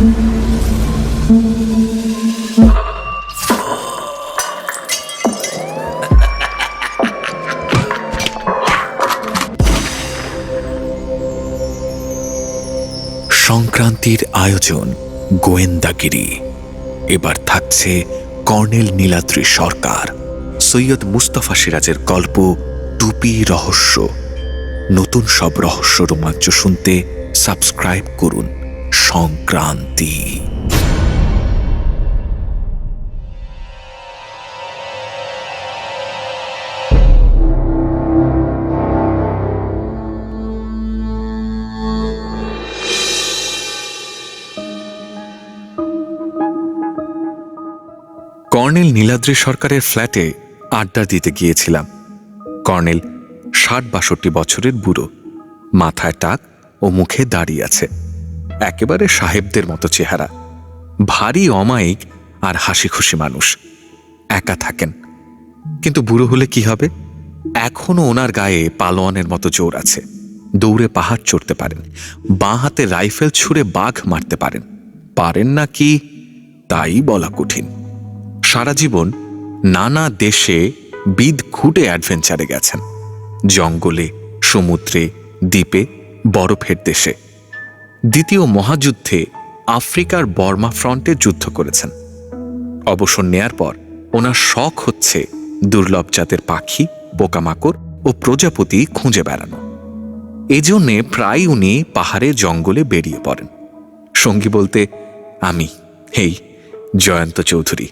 সংক্রান্তির আয়োজন গোয়েন্দাগিরি। এবার থাকছে কর্নেল নীলাদ্রি সরকার, সৈয়দ মুস্তফা সিরাজের গল্প টুপি রহস্য। নতুন সব রহস্য রোমাঞ্চ শুনতে সাবস্ক্রাইব করুন সংক্রান্তি। কর্নেল নীলাদ্রি সরকারের ফ্ল্যাটে আড্ডা দিতে গিয়েছিলাম। কর্নেল ৬০-৬২ বছরের বুড়ো, মাথায় টাক ও মুখে দাড়ি আছে, একেবারে সাহেবদের মতো চেহারা, ভারী অমায়িক আর হাসি খুশি মানুষ। একা থাকেন, কিন্তু বুড়ো হলে কি হবে, এখনো ওনার গায়ে পালোয়ানের মতো জোর আছে। দৌড়ে পাহাড় চড়তে পারেন, বাঁ হাতে রাইফেল ছুঁড়ে বাঘ মারতে পারেন। পারেন না কি তাই বলা কঠিন। সারা জীবন নানা দেশে বিদ খুঁটে অ্যাডভেঞ্চারে গেছেন, জঙ্গলে, সমুদ্রে, দ্বীপে, বরফের দেশে। দ্বিতীয় মহাযুদ্ধে আফ্রিকার বর্মা ফ্রন্টে যুদ্ধ করেছেন। অবসর নেয়ার পর ওনার শখ হচ্ছে দুর্লভ জাতের পাখি, পোকামাকড় ও প্রজাপতি খুঁজে বেড়ানো। এজন্যে প্রায় উনি পাহাড়ে জঙ্গলে বেরিয়ে পড়েন। সঙ্গী বলতে আমি, এই জয়ন্ত চৌধুরী।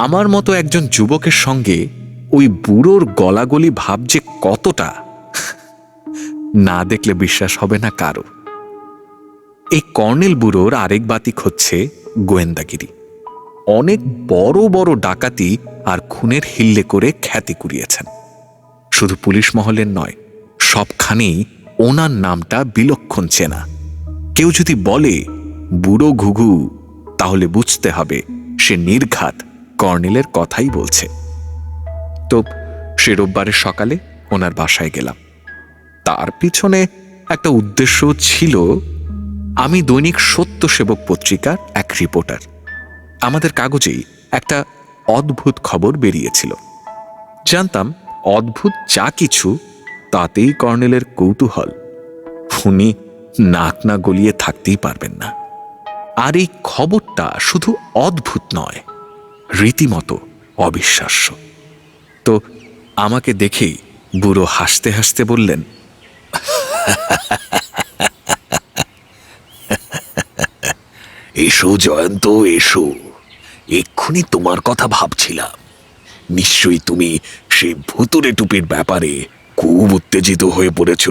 আমার মতো একজন যুবকের সঙ্গে ওই বুড়োর গলাগলি ভাব যে কতটা, না দেখলে বিশ্বাস হবে না কারো। এই কর্নেল বুড়োর আরেক বাতিক হচ্ছে গোয়েন্দাগিরি। অনেক বড় বড় ডাকাতি আর খুনের হিল্লে করে খ্যাতি কুড়িয়েছেন। শুধু পুলিশ মহলের নয়, সবখানেই ওনার নামটা বিলক্ষণ চেনা। কেউ যদি বলে বুড়ো ঘুঘু, তাহলে বুঝতে হবে সে নির্ঘাত কর্নেলের কথাই বলছে। তো সে রোববারের সকালে ওনার বাসায় গেলাম। তার পিছনে একটা উদ্দেশ্য ছিল। আমি দৈনিক সত্য সেবক পত্রিকার এক রিপোর্টার। আমাদের কাগজেই একটা অদ্ভুত খবর বেরিয়েছিল। জানতাম অদ্ভুত যা কিছু তাতেই কর্নেলের কৌতূহল। উনি নাক না গলিয়ে থাকতেই পারবেন না। আর এই খবরটা শুধু অদ্ভুত নয়, রীতিমতো অবিশ্বাস্য। তো আমাকে দেখেই বুড়ো হাসতে হাসতে বললেন, এসো জয়ন্ত, এসো। এক্ষুনি তোমার কথা ভাবছিলাম। নিশ্চয়ই তুমি সেই ভুতুরে টুপির ব্যাপারে খুব উত্তেজিত হয়ে পড়েছ।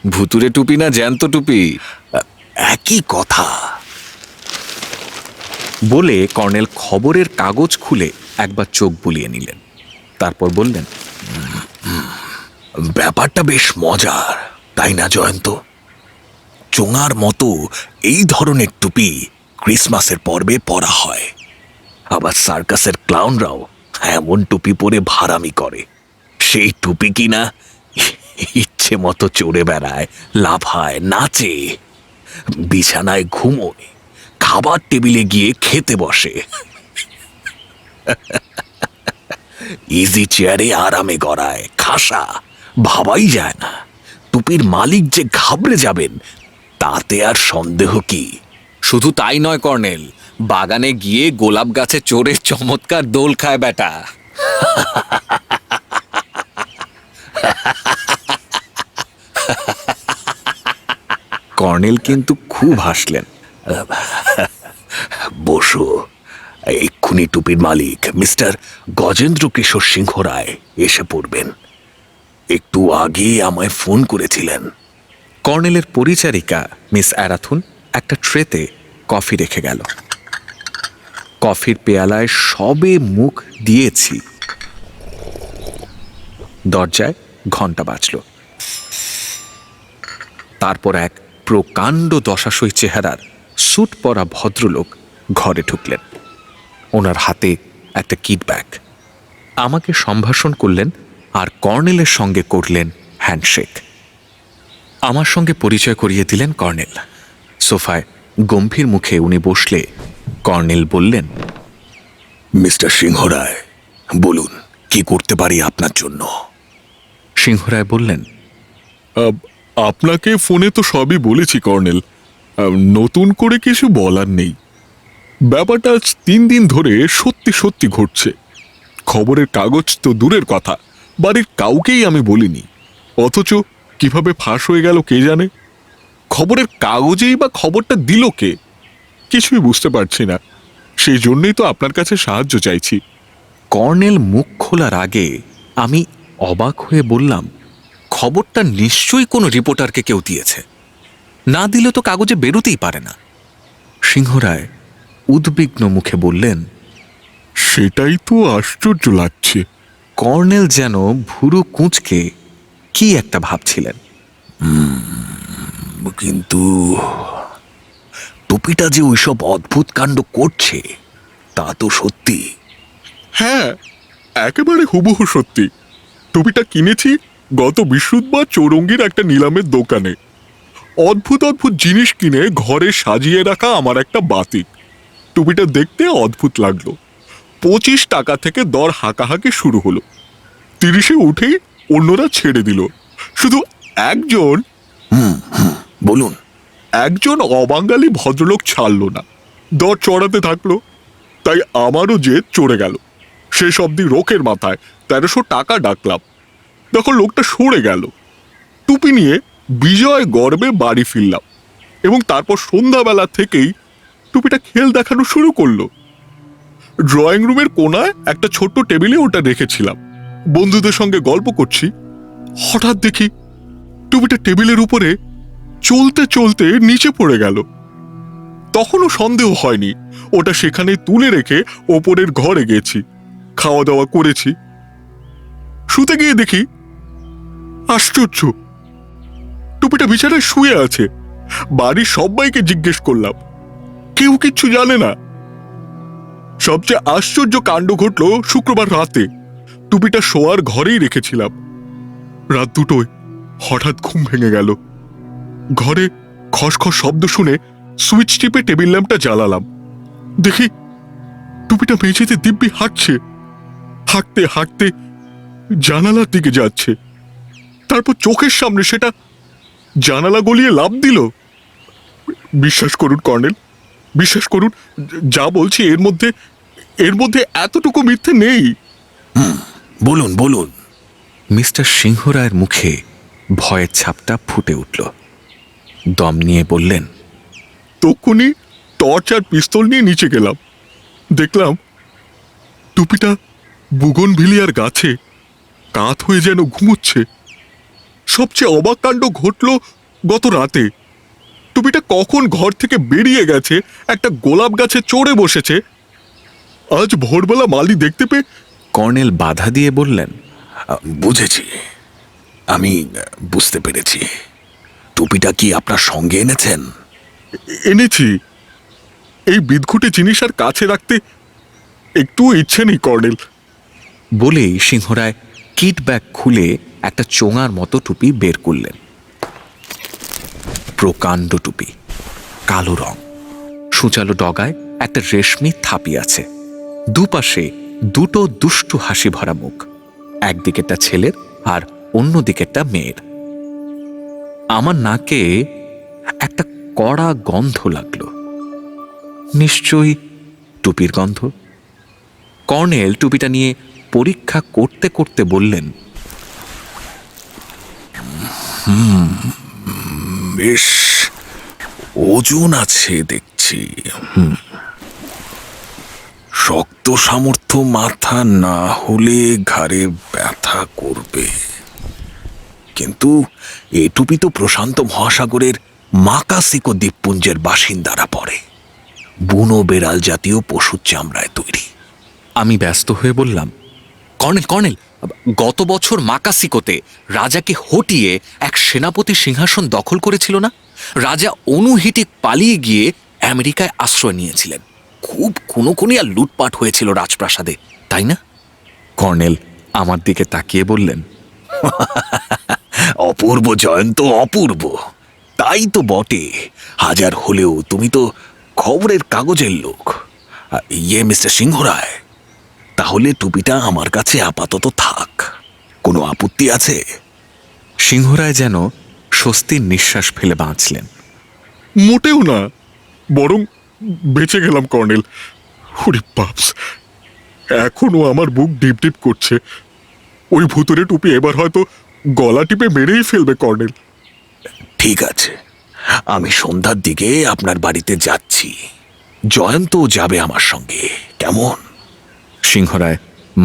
ভুতুরে টুপি না জ্যান্ত টুপি? একই কথা বলে কর্নেল খবরের কাগজ খুলে একবার চোখ বুলিয়ে নিলেন। তারপর বললেন, ব্যাপারটা বেশ মজার, তাই না জয়ন্ত? চোঙার মতো এই ধরনের টুপি ক্রিসমাসের পর্বে পরা হয়। আবার সার্কাসের ক্লাউনরাও এমন টুপি পরে ভাড়ামি করে। সেই টুপি কিনা ইচ্ছে মতো চড়ে বেড়ায়, লাফায়, নাচে, বিছানায় ঘুমোয়, খাবার টেবিলে গিয়ে খেতে বসে, ইজি চেয়ারে আরামে গড়ায়, খাসা, ভাবাই যায় না। টুপির মালিক যে ঘাবড়ে যাবেন তাতে আর সন্দেহ কি? শুধু তাই নয় কর্নেল, বাগানে গিয়ে গোলাপ গাছে চড়ে চমৎকার দোল খায় বেটা। কর্নেল কিন্তু খুব হাসলেন। বসো। এক্ষুনি টুপির মালিক মিস্টার গজেন্দ্র কিশোর সিংহ রায় এসে পড়বেন। একটু আগে আমায় ফোন করেছিলেন। কর্নেলের পরিচারিকা মিস অ্যারাথুন একটা ট্রেতে কফি রেখে গেল। কফির পেয়ালায় সবে মুখ দিয়েছি, দরজায় ঘণ্টা বাজল। তারপর এক প্রকাণ্ড দশাশয় চেহারার স্যুট পরা ভদ্রলোক ঘরে ঢুকলেন। ওনার হাতে একটা কিট ব্যাগ। আমাকে সম্ভাষণ করলেন আর কর্নেলের সঙ্গে করলেন হ্যান্ডশেক। আমার সঙ্গে পরিচয় করিয়ে দিলেন কর্নেল। সোফায় গম্ভীর মুখে উনি বসলে কর্নেল বললেন, মিস্টার সিংহরায়, বলুন কি করতে পারি আপনার জন্য। সিংহরায় বললেন, আপনাকে ফোনে তো সবই বলেছি কর্নেল, নতুন করে কিছু বলার নেই। ব্যাপারটা আজ 3 দিন ধরে সত্যি সত্যি ঘটছে। খবরের কাগজ তো দূরের কথা, বাড়ির কাউকেই আমি বলিনি, অথচ কিভাবে ফাঁস হয়ে গেল কে জানে। খবরের কাগজেই বা খবরটা দিল কে, কিছুই বুঝতে পারছি না। সেই জন্যই তো আপনার কাছে সাহায্য চাইছি। কর্নেল মুখ খোলার আগে আমি অবাক হয়ে বললাম, খবরটা নিশ্চয়ই কোনো রিপোর্টারকে কেউ দিয়েছে, না দিলে তো কাগজে বেরোতেই পারে না। সিংহরায় উদ্বিগ্ন মুখে বললেন, সেটাই তো আশ্চর্য লাগছে। কর্নেল যেন ভুরু কুঁচকে কি একটা ভাবছিলেন। কিন্তু টুপিটা যে ওইসব অদ্ভুত কাণ্ড করছে তা তো সত্যি। হ্যাঁ, একেবারে হুবহু সত্যি। টুপিটা কিনেছি গত বৃহস্পতিবার চৌরঙ্গীর একটা নিলামের দোকানে। অদ্ভুত অদ্ভুত জিনিস কিনে ঘরে সাজিয়ে রাখা আমার একটা বাতিক। টুপিটা দেখতে অদ্ভুত লাগলো। 25 টাকা থেকে দর হাঁকাহাঁকি শুরু হলো। 30-এ উঠেই অন্যরা ছেড়ে দিল। শুধু একজন বলুন। একজন অবাঙালি ভদ্রলোক ছাড়লো না, দর চড়াতে থাকলো। তাই আমারও জেদ চড়ে গেল। শেষ অবধি রোকের মাথায় 1300 টাকা ডাকলাম। তখন লোকটা সরে গেল। টুপি নিয়ে বিজয় গর্বে বাড়ি ফিরলাম এবং তারপর সন্ধ্যাবেলা থেকেই টুপিটা খেল দেখানো শুরু করলো। ড্রয়িং রুমের কোনায় একটা ছোট্ট টেবিলে ওটা রেখেছিলাম। বন্ধুদের সঙ্গে গল্প করছি, হঠাৎ দেখি টুপিটা টেবিলের উপরে চলতে চলতে নিচে পড়ে গেল। তখনও সন্দেহ হয়নি, ওটা সেখানে তুলে রেখে ওপরের ঘরে গেছি, খাওয়া দাওয়া করেছি। শুতে গিয়ে দেখি আশ্চর্য, টুপিটা বিছানায় শুয়ে আছে। বাড়ির সবাইকে জিজ্ঞেস করলাম, কেউ কিচ্ছু জানে না। সবচেয়ে আশ্চর্য কাণ্ড ঘটল শুক্রবার রাতে। টুপিটা শোয়ার ঘরেই রেখেছিলাম। রাত 2টোয় হঠাৎ ঘুম ভেঙে গেল। ঘরে খসখস শব্দ শুনে সুইচ টিপে টেবিল ল্যাম্পটা জ্বালালাম। দেখি টুপিটা মেঝেতে দিব্যি হাঁটছে। হাঁটতে হাঁটতে জানালার দিকে যাচ্ছে। তারপর চোখের সামনে সেটা জানালা গলিয়ে লাফ দিল। বিশ্বাস করুন কর্নেল, বিশ্বাস করুন, যা বলছি এর মধ্যে এতটুকু মিথ্যে নেই। বলুন বলুন। মিস্টার সিংহরায়ের মুখে ভয়ের ছাপটা ফুটে উঠল। দম নিয়ে বললেন, তখনই টর্চ আর পিস্তল নিয়ে নিচে গেলাম। দেখলাম টুপিটা বুগনভিলিয়ার গাছে কাত হয়ে যেন ঘুমোচ্ছে। সবচেয়ে অবাক কাণ্ড ঘটল গত রাতে। টুপিটা কখন ঘর থেকে বেরিয়ে গেছে, একটা গোলাপ গাছে চড়ে বসেছে। আজ ভোরবেলা মালি দেখতে পেয়ে কর্নেল বাধা দিয়ে বললেন, বুঝেছি, আমি বুঝতে পেরেছি। টুপিটা কি আপনার সঙ্গে এনেছেন? এনেছি। এই বিদঘুটে জিনিস আর কাছে রাখতে একটু ইচ্ছে নেই কর্নেল। বলেই সিংহরায় কিট ব্যাগ খুলে একটা চোঙার মতো টুপি বের করলেন। প্রকাণ্ড টুপি, কালো রং, সূচালো ডগায় একটা রেশমি থাপি আছে। দুপাশে দুটো দুষ্টু হাসি ভরা মুখ, একদিকেরটা ছেলের আর অন্য দিকেরটা মেয়ের। আমার নাকে একটা কড়া গন্ধ লাগলো। নিশ্চয়ই টুপির গন্ধ। কর্নেল টুপিটা নিয়ে পরীক্ষা করতে করতে বললেন, বেশ ওজন আছে দেখছি। শক্ত সামর্থ্য মাথা না হলে ঘাড়ে ব্যথা করবে। কিন্তু এ টুপি তো প্রশান্ত মহাসাগরের মাকাসিকো দ্বীপপুঞ্জের বাসিন্দারা পরে। বুনো বেড়াল জাতীয় পশুর চামড়ায় তৈরি। আমি ব্যস্ত হয়ে বললাম, কর্নেল কর্নেল, গত বছর মাকাসিকোতে রাজাকে হটিয়ে এক সেনাপতি সিংহাসন দখল করেছিল না? রাজা অনুহিটিক পালিয়ে গিয়ে আমেরিকায় আশ্রয় নিয়েছিলেন। খুব খুনোখুনি আর লুটপাট হয়েছিল রাজপ্রাসাদে, তাই না? কর্নেল আমার দিকে তাকিয়ে বললেন, অপূর্ব জয়ন্ত, অপূর্ব। তাই তো বটে, হাজার হলেও তুমি তো খবরের কাগজের লোক। মিস্টার সিংহ রায়, তাহলে টুপিটা আমার কাছে আপাতত থাক, কোনো আপত্তি আছে? সিংহরায় যেন স্বস্তির নিঃশ্বাস ফেলে বাঁচলেন। মোটেও না, বরং বেঁচে গেলাম কর্নেল। ওরে বাপস, এখনো আমার বুক ডিপ ডিপ করছে। ওই ভুতুরে টুপি এবার হয়তো গলা টিপে মেরেই ফেলবে কর্নেল। ঠিক আছে, আমি সন্ধ্যার দিকে আপনার বাড়িতে যাচ্ছি, জয়ন্তও যাবে আমার সঙ্গে, কেমন? সিংহরায়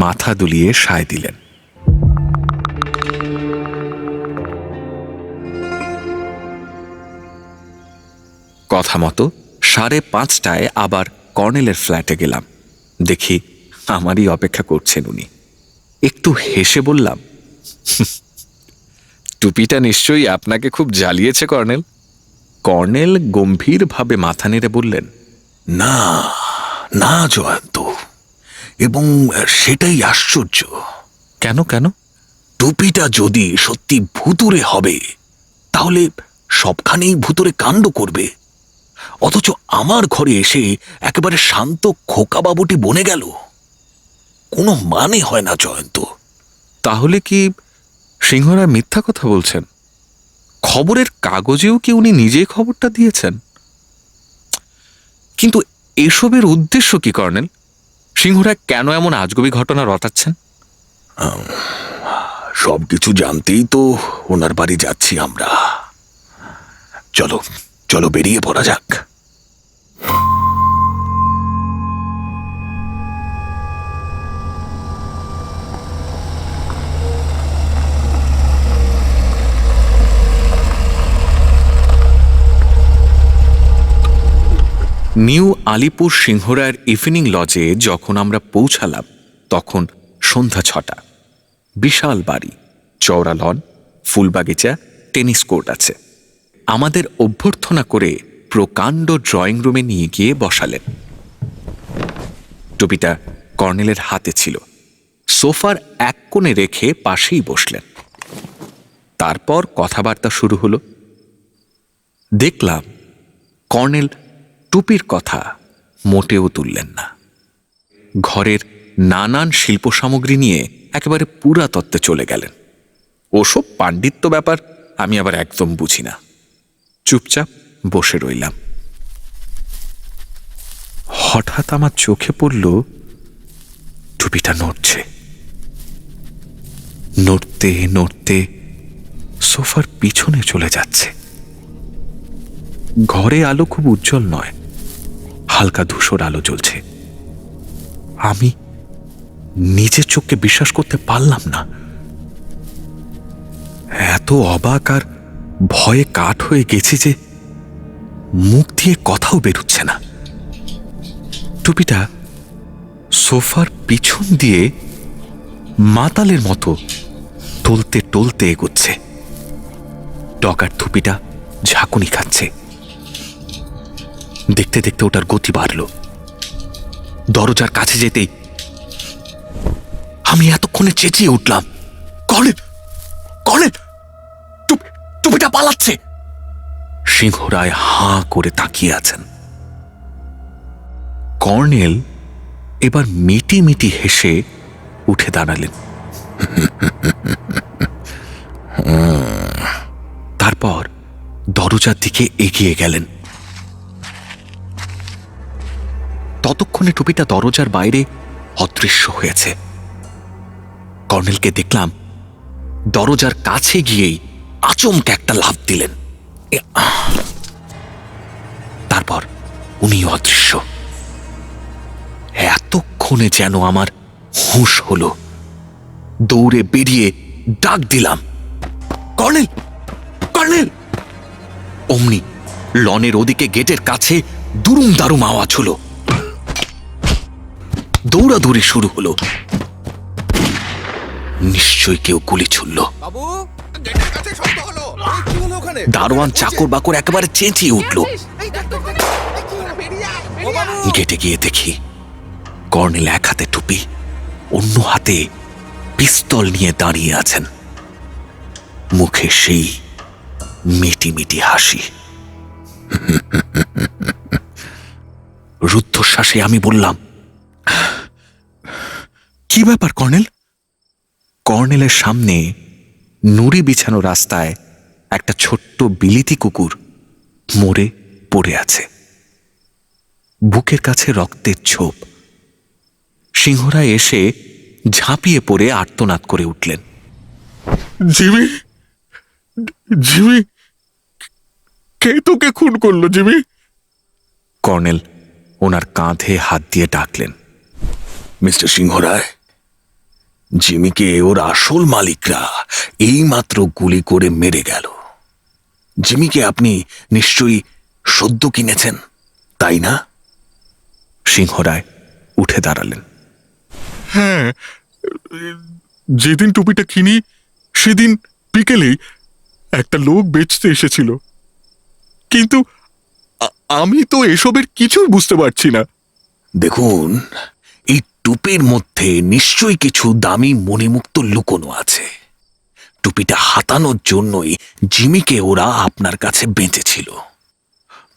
মাথা দুলিয়ে সায় দিলেন। কথা মতো 5:30টায় আবার কর্নেলের ফ্ল্যাটে গেলাম। দেখি আমারই অপেক্ষা করছেন উনি। একটু হেসে বললাম, টুপিটা নিশ্চয়ই আপনাকে খুব জ্বালিয়েছে কর্নেল। কর্নেল গম্ভীরভাবে মাথা নেড়ে বললেন, না না জয়ন্ত, এবং সেটাই আশ্চর্য। কেন কেন? টুপিটা যদি সত্যি ভুতুরে হবে, তাহলে সবখানেই ভুতুরে কাণ্ড করবে, অথচ আমার ঘরে এসে একেবারে শান্ত খোকা বাবুটি বনে গেল। কোনো মানে হয় না জয়ন্ত। তাহলে কি সিংহরায় মিথ্যা কথা বলছেন? খবরের কাগজেও কি উনি নিজেই খবরটা দিয়েছেন? কিন্তু এসবের উদ্দেশ্য কি কর্নেল? সিংহরায় কেন এমন আজগুবি ঘটনা রটাচ্ছেন? সবকিছু জানতেই তো ওনার বাড়ি যাচ্ছি আমরা। চলো চলো, বেরিয়ে পড়া যাক। নিউ আলিপুর সিংহরায়ের ইভিনিং লজে যখন আমরা পৌঁছালাম তখন সন্ধ্যা 6টা। বিশাল বাড়ি, চওড়া লন, ফুলবাগিচা, টেনিস কোর্ট আছে। আমাদের অভ্যর্থনা করে প্রকাণ্ড ড্রয়িং রুমে নিয়ে গিয়ে বসালেন। টুপিটা কর্নেলের হাতে ছিল। সোফার এক কোণে রেখে পাশেই বসলেন। তারপর কথাবার্তা শুরু হলো। দেখলাম কর্নেল টুপির কথা মোটেও তুললেন না। ঘরের নানান শিল্প সামগ্রী নিয়ে একেবারে পুরাতত্ত্বে চলে গেলেন। ওসব পাণ্ডিত্য ব্যাপার আমি আবার একদম বুঝি না। চুপচাপ বসে রইলাম। হঠাৎ আমার চোখে পড়ল টুপিটা নড়ছে। নড়তে নড়তে সোফার পিছনে চলে যাচ্ছে। ঘরে আলো খুব উজ্জ্বল নয়, হালকা ধূসর আলো জ্বলছে। আমি নিজের চোখকে বিশ্বাস করতে পারলাম না। এত অবাক আর ভয়ে কাঠ হয়ে গেছি যে মুখ দিয়ে কথাও বেরোচ্ছে না। টুপিটা সোফার পিছন দিয়ে মাতালের মতো টলতে টলতে এগোচ্ছে। ডকার টুপিটা ঝাঁকুনি খাচ্ছে। দেখতে দেখতে ওটার গতি বাড়ল। দরজার কাছে যেতেই আমি এতক্ষণে চেঁচিয়ে উঠলাম, কর্নেল, কর্নেল, টুপিটা পালাচ্ছে। সিংহরায় হাঁ করে তাকিয়ে আছেন। কর্নেল এবার মিটি মিটি হেসে উঠে দাঁড়ালেন। তারপর দরজার দিকে এগিয়ে গেলেন। ততক্ষণে টুপিটা দরজার বাইরে অদৃশ্য হয়েছে। কর্নেলকে দেখলাম দরজার কাছে গিয়েই আচমকা একটা লাফ দিলেন। তারপর উনি অদৃশ্য। এতক্ষণে যেন আমার হুঁশ হলো। দৌড়ে বেরিয়ে ডাক দিলাম, কর্নেল, কর্নেল। অমনি লনের ওদিকে গেটের কাছে দুরুম দারুম আওয়াজ হলো। দৌড়াদৌড়ি শুরু হলো। নিশ্চয়ই কেউ গুলি ছুড়ল। দারোয়ান চাকর বাকর একেবারে চেঁচিয়ে উঠল। গেটে গিয়ে দেখি কর্নেল এক হাতে টুপি, অন্য হাতে পিস্তল নিয়ে দাঁড়িয়ে আছেন। মুখে সেই মিটি মিটি হাসি। রুদ্ধশ্বাসে আমি বললাম, কি ব্যাপার কর্নেল? কর্নেলের সামনে নুড়ি বিছানো রাস্তায় একটা ছোট্ট বিলিতি কুকুর মরে পড়ে আছে, বুকের কাছে রক্তের ছোপ। সিংহরায় এসে ঝাঁপিয়ে পড়ে আর্তনাদ করে উঠলেন। জিমি, জিমি, কে তোকে খুন করলো জিমি? কর্নেল ওনার কাঁধে হাত দিয়ে ডাকলেন। মিস্টার সিংহরায়, জিমিকে ওর আসল মালিকরা এইমাত্র গুলি করে মেরে গেল। জিমিকে আপনি নিশ্চয়ই সদ্য কিনেছেন, তাই না? সিংহরায় উঠে দাঁড়ালেন। হ্যাঁ, যেদিন টুপিটা কিনি সেদিন বিকেলেই একটা লোক বেচতে এসেছিল, কিন্তু আমি তো এসবের কিছুই বুঝতে পারছি না। দেখুন, এই টুপির মধ্যে নিশ্চয়ই কিছু দামি মণিমুক্ত লুকোনো আছে। টুপিটা হাতানোর জন্যই জিমিকে ওরা আপনার কাছে বেঁচেছিল।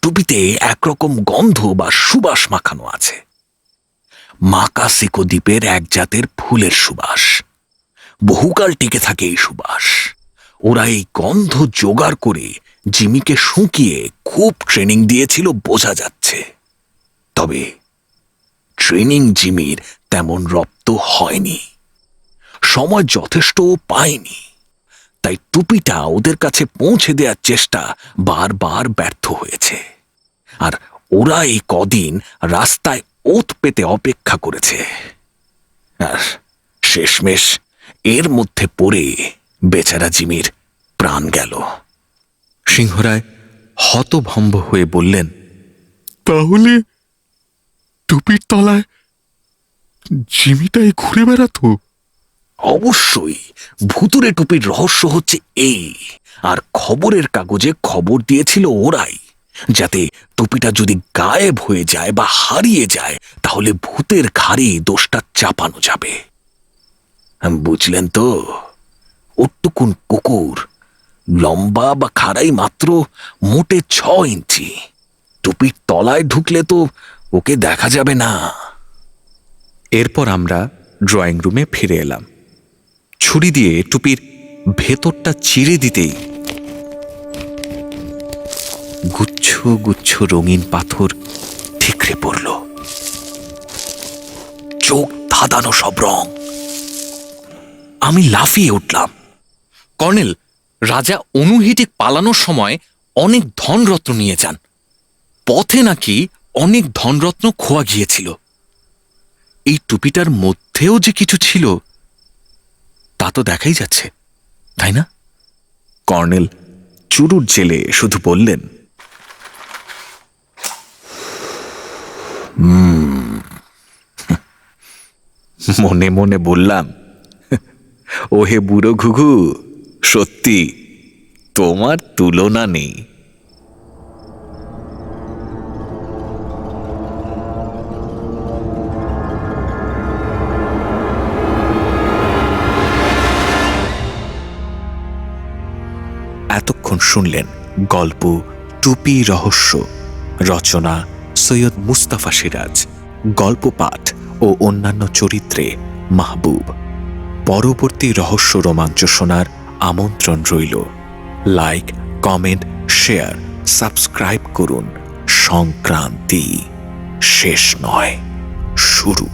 টুপিতে একরকম গন্ধ বা সুবাস মাখানো আছে, মাকাসিকো দ্বীপের এক জাতের ফুলের সুবাস। বহুকাল টিকে থাকে এই সুবাস। ওরা এই গন্ধ জোগাড় করে জিমিকে শুকিয়ে খুব ট্রেনিং দিয়েছিল বোঝা যাচ্ছে। তবে ট্রেনিং জিমির তেমন রপ্ত হয়নি, সময় যথেষ্ট পায়নি। তাই টুপিটা ওদের কাছে পৌঁছে দেওয়ার চেষ্টা বারবার ব্যর্থ হয়েছে। আর ওরা এই কদিন রাস্তায় ওত পেতে অপেক্ষা করেছে, আর শেষমেশ এর মধ্যে পড়ে বেচারা জিমির প্রাণ গেল। সিংহরায় হতভম্ব হয়ে বললেন, তাহলে টুপির তলায় জিমিটাই ঘুরে বেড়াতো? অবশ্যই। ভুতুরে টুপির রহস্য হচ্ছে এই, আর খবরের কাগজে খবর দিয়েছিল ওরাই, যাতে টুপিটা যদি গায়েব হয়ে যায় বা হারিয়ে যায় তাহলে ভূতের ঘাড়ে দোষটা চাপানো যাবে। বুঝলেন তো? ওটুকুন কুকুর, লম্বা বা খাড়াই মাত্র মোটে 6 ইঞ্চি। টুপির তলায় ঢুকলে তো ওকে দেখা যাবে না। এরপর আমরা ড্রয়িং রুমে ফিরে এলাম। ছুরি দিয়ে টুপির ভেতরটা চিরে দিতেই গুচ্ছ গুচ্ছ রঙিন পাথর ঠিকরে পড়ল। চোখ ধাঁধানো সব রং। আমি লাফিয়ে উঠলাম। কর্নেল, রাজা অনুহিটিক পালানোর সময় অনেক ধনরত্ন নিয়ে যান। পথে নাকি অনেক ধনরত্ন খোয়া গিয়েছিল। এই টুপিটার মধ্যেও যে কিছু ছিল তা তো দেখাই যাচ্ছে, তাই না? কর্নেল চুরুট জেলে শুধু বললেন, মনে মনে বললাম, ওহে বুড়ো ঘুঘু, সত্যি তোমার তুলনা নেই। এতক্ষণ শুনলেন গল্প টুপি রহস্য, রচনা সৈয়দ মুস্তাফা সিরাজ, গল্প পাঠ ও অন্যান্য চরিত্রে মাহবুব। পরবর্তী রহস্য রোমাঞ্চ শোনার আমন্ত্রণ রইল। লাইক, কমেন্ট, শেয়ার, সাবস্ক্রাইব করুন। সংক্রান্তি শেষ নয়, শুরু।